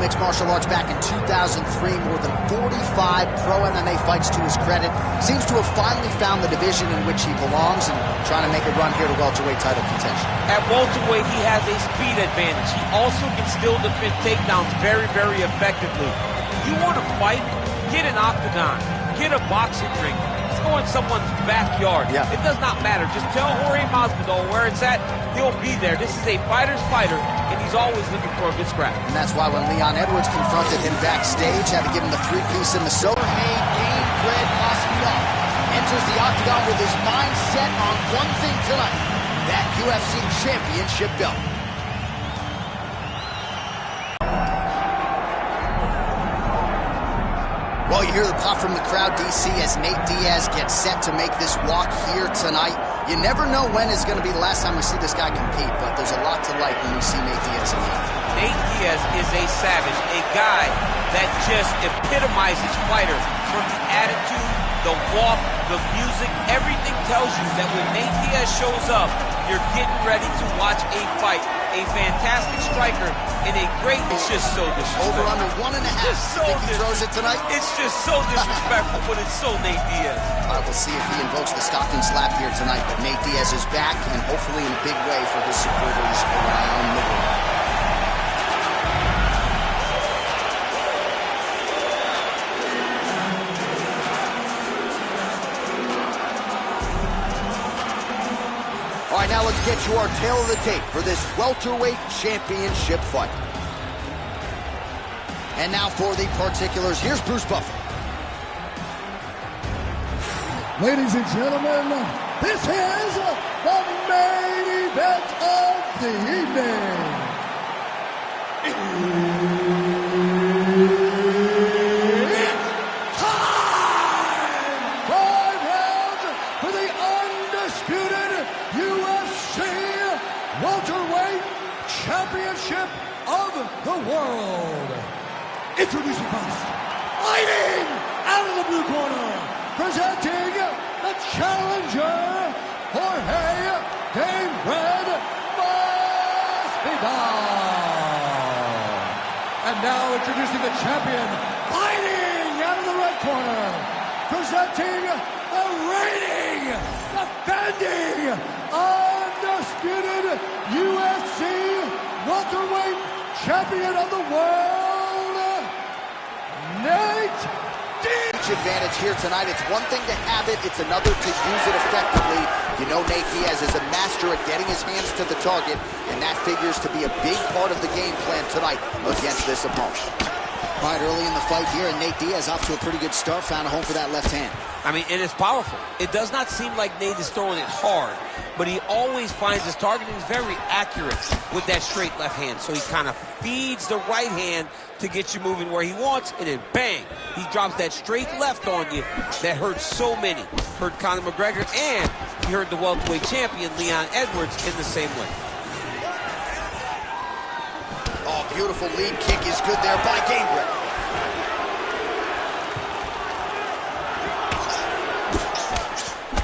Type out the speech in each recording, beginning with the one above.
mixed martial arts back in 2003. More than 45 pro MMA fights to his credit. Seems to have finally found the division in which he belongs and trying to make a run here to welterweight title contention. At welterweight, he has a speed advantage. He also can still defend takedowns very, very effectively. You want to fight? Get an octagon. Get a boxing ring. Go in someone's backyard. Yeah. It does not matter. Just tell Jorge Masvidal where it's at. He'll be there. This is a fighter's fighter, and he's always looking for a good scrap. And that's why when Leon Edwards confronted him backstage, had to give him the three-piece in the soda. Jorge Game-Bred Masvidal enters the octagon with his mind set on one thing tonight, that UFC championship belt. Well, you hear the pop from the crowd, DC, as Nate Diaz gets set to make this walk here tonight. You never know when is going to be the last time we see this guy compete, but there's a lot to like when we see Nate Diaz again. Nate Diaz is a savage, a guy that just epitomizes fighter from the attitude, the walk, the music. Everything tells you that when Nate Diaz shows up, you're getting ready to watch a fight. A fantastic striker and a great... It's just so disrespectful. Over under 1.5. So think he throws it tonight? It's just so disrespectful, but it's so Nate Diaz. We'll see if he invokes the Stockton slap here tonight, but Nate Diaz is back, and hopefully in a big way for his supporters around the world. All right, now let's get you our tail of the tape for this welterweight championship fight. And now for the particulars, here's Bruce Buffer. Ladies and gentlemen, this is the main event of the evening. It's time! 5 rounds for the undisputed UFC welterweight championship of the world. Introducing first, fighting out of the blue corner, presenting the challenger, Jorge Game-Bred Masvidal. And now introducing the champion, fighting out of the red corner, presenting the reigning, defending, undisputed UFC welterweight champion of the world, Nate Diaz. Advantage here tonight. It's one thing to have it, it's another to use it effectively. You know Nate Diaz is a master at getting his hands to the target, and that figures to be a big part of the game plan tonight against this opponent. Right, early in the fight here, and Nate Diaz off to a pretty good start, found a home for that left hand. I mean, it is powerful. It does not seem like Nate is throwing it hard, but he always finds his target and he's very accurate with that straight left hand. So he kind of feeds the right hand to get you moving where he wants, and then bang, he drops that straight left on you that hurts so many. Hurt Conor McGregor, and he hurt the welterweight champion, Leon Edwards, in the same way. Oh, beautiful lead kick is good there by Game-Bred.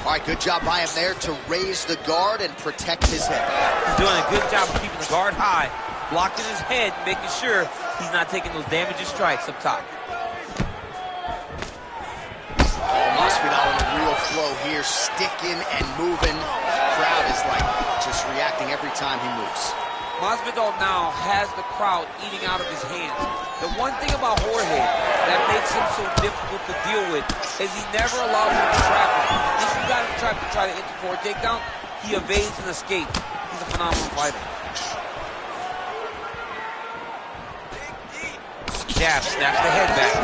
All right, good job by him there to raise the guard and protect his head. He's doing a good job of keeping the guard high, blocking his head, making sure he's not taking those damaging strikes up top. Oh, Masvidal in a real flow here, sticking and moving. The crowd is like just reacting every time he moves. Masvidal now has the crowd eating out of his hands. The one thing about Jorge that makes him so difficult to deal with is he never allows him to trap him. If you got him trapped to try to enter for a takedown, he evades and escapes. He's a phenomenal fighter. Jab, snaps the head back.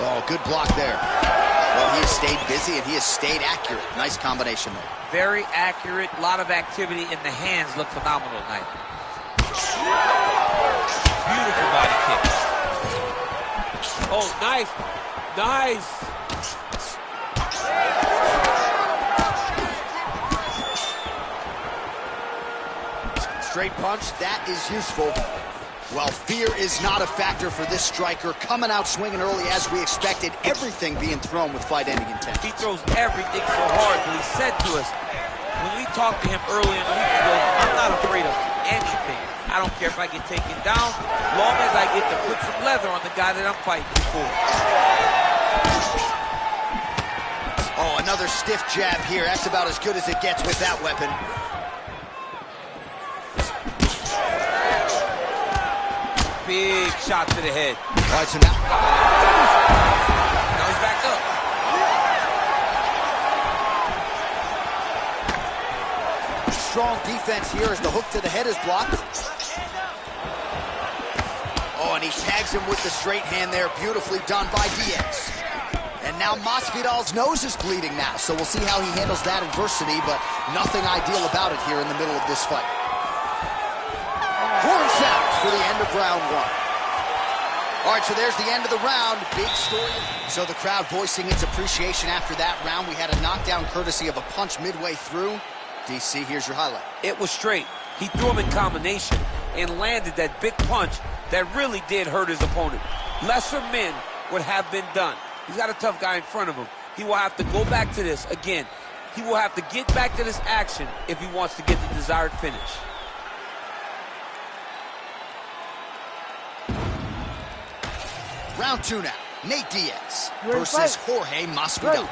Oh, good block there. Well, he has stayed busy and he has stayed accurate. Nice combination there. Very accurate, a lot of activity in the hands. Look phenomenal tonight. Beautiful body kick. Oh, nice. Nice. Straight punch, that is useful. Well, fear is not a factor for this striker. Coming out swinging early as we expected. Everything being thrown with fight-ending intent. He throws everything so hard, but he said to us, when we talked to him earlier in the week, he goes, I'm not afraid of anything. I don't care if I get taken down, long as I get to put some leather on the guy that I'm fighting for. Oh, another stiff jab here. That's about as good as it gets with that weapon. Big shot to the head. All right, so now he's back up. Strong defense here as the hook to the head is blocked. Oh, and he tags him with the straight hand there. Beautifully done by Diaz. And now Masvidal's nose is bleeding now, so we'll see how he handles that adversity, but nothing ideal about it here in the middle of this fight. Horn sound for the end of round one. All right, so there's the end of the round. Big story. So the crowd voicing its appreciation after that round. We had a knockdown courtesy of a punch midway through. DC, here's your highlight. It was straight. He threw him in combination and landed that big punch that really did hurt his opponent. Lesser men would have been done. He's got a tough guy in front of him. He will have to go back to this. Again, he will have to get back to this action if he wants to get the desired finish. Round two now. Nate Diaz versus Jorge Masvidal.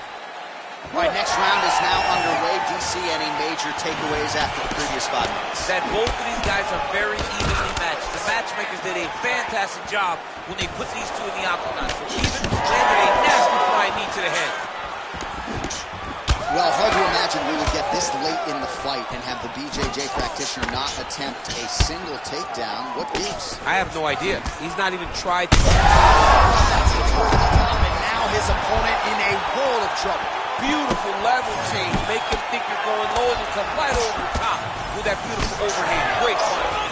All right, next round is now underway. DC, any major takeaways after the previous 5 minutes? That both of these guys are very evenly matched. The matchmakers did a fantastic job when they put these two in the octagon. So even landed a nasty flying knee to the head. Well, hard to imagine we would get this late in the fight and have the BJJ practitioner not attempt a single takedown. What gives? I have no idea. He's not even tried to. That's it for the top, and now his opponent in a world of trouble. Beautiful level change. Make him think you're going low and you come right over the top with that beautiful overhand. Great punch.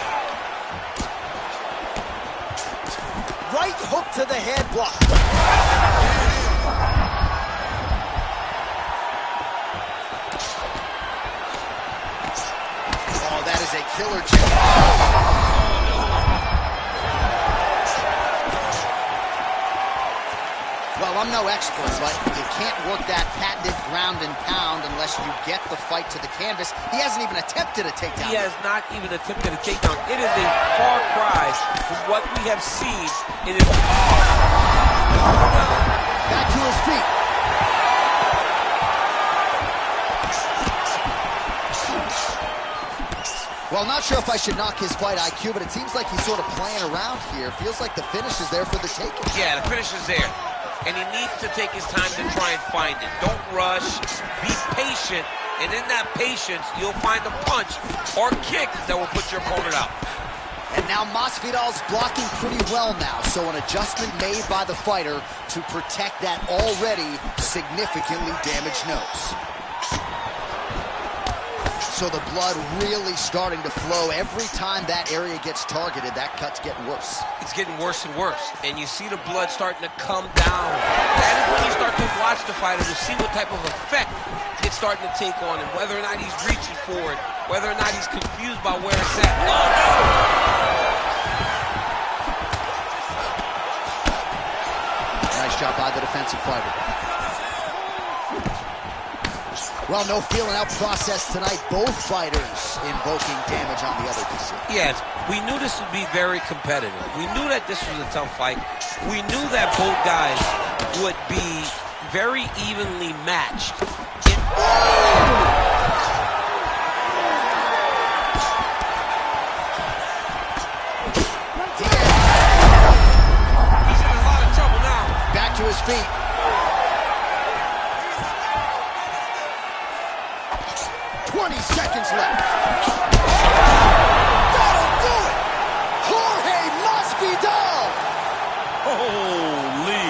Right hook to the head block. Oh, that is a killer jab. Well, I'm no expert, but you can't work that patented ground and pound unless you get the fight to the canvas. He hasn't even attempted a takedown. He has not even attempted a takedown. It is a far cry from what we have seen in his... Back to his feet. Well, not sure if I should knock his fight IQ, but it seems like he's sort of playing around here. Feels like the finish is there for the taking. Yeah, the finish is there. And he needs to take his time to try and find it. Don't rush. Be patient. And in that patience, you'll find a punch or kick that will put your opponent out. And now Masvidal's blocking pretty well now, so an adjustment made by the fighter to protect that already significantly damaged nose. So the blood really starting to flow. Every time that area gets targeted, that cut's getting worse. It's getting worse and worse. And you see the blood starting to come down. That is when you start to watch the fighter to see what type of effect it's starting to take on him, whether or not he's reaching for it, whether or not he's confused by where it's at. Oh, no! Nice job by the defensive fighter. Well, no feeling out process tonight. Both fighters invoking damage on the other DC. Yes, we knew this would be very competitive. We knew that this was a tough fight. We knew that both guys would be very evenly matched. He's in a lot of trouble now. Back to his feet. Seconds left. That'll do it! Jorge Masvidal! Holy!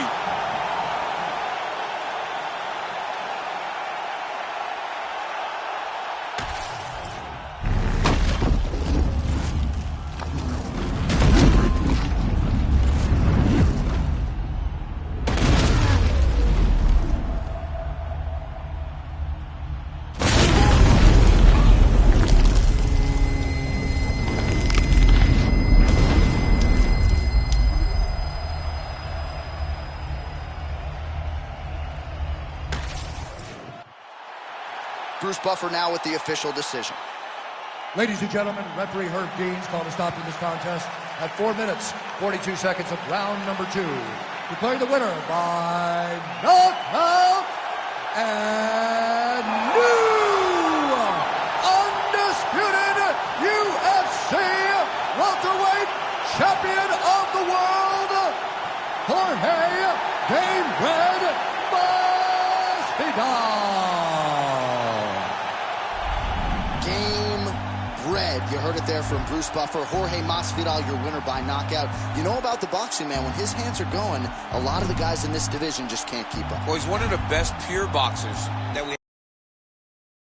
Bruce Buffer now with the official decision. Ladies and gentlemen, referee Herb Deans called a stop to this contest at 4 minutes, 42 seconds of round number 2. Declaring the winner by knockout and new undisputed UFC welterweight champion of the world, Jorge Game Red Masvidal. Game Red. You heard it there from Bruce Buffer. Jorge Masvidal, your winner by knockout. You know about the boxing, man. When his hands are going, a lot of the guys in this division just can't keep up. Well, he's one of the best pure boxers that we